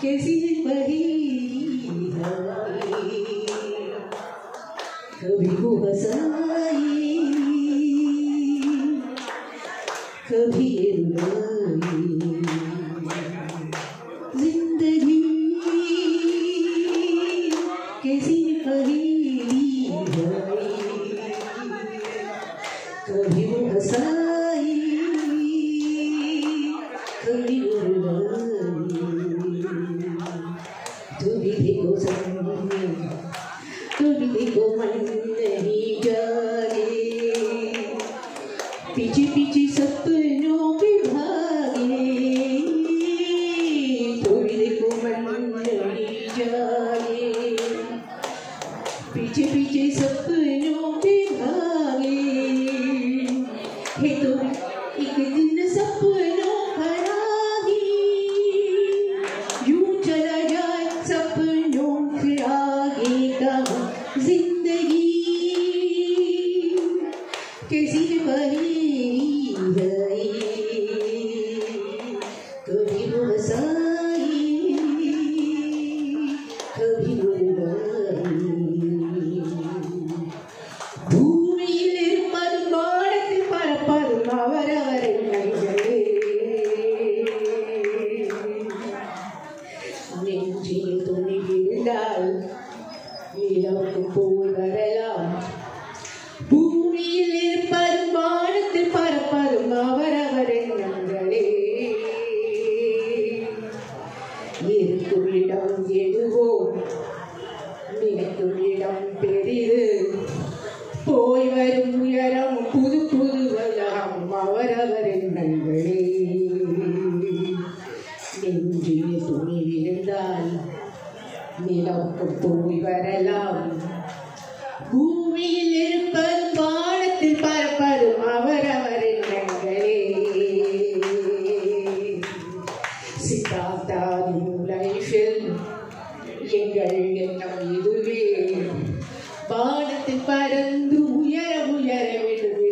कैसी पहेली कभी को हंसाई कभी रुलाई जिंदगी कैसी पहेली कभी वो हंसाई कभी रुलाई तू भी देखो सामने तू भी देखो मन नहीं जाने पीछे पीछे सपनों के भागे तू भी देखो मन नहीं जाने पीछे पीछे सपनों के भागे है तो एक दिन सपनों का राही यूं चला जाए सपनों के आगे का जिंदगी कैसी पहेली है कभी वो हंसाई कभी वो रुलाई பூமியில் மறுபாடத்தில் பரப்பரும் அவரவரை நெஞ்சே நெஞ்சில் துணி விழுந்தால் நிலவுக்கும் போய் வரலாம் பூமியில் இருப்பரும் வானத்தில் பரப்பரும் அவரவரை நெஞ்சே இருக்கும் இடம் எதுவோ நினைக்கும் இடம் பெரிது போய் வரும் உயரம் புது புது வலம் அவரவரின் நண்பர்களே நெஞ்சில் துணி விழுந்தால் நிலவுக்கு போய் வரலாம் பூமியில் இருப்பதும் வானத்தில் பரப்பதும் அவரவரின் நண்பர்களே சித்தார்த்தாவின் லைஃபில் எங்கள் எண்ணம் இதுவே வானத்தில் பறந்து உயர உயர வேண்டும்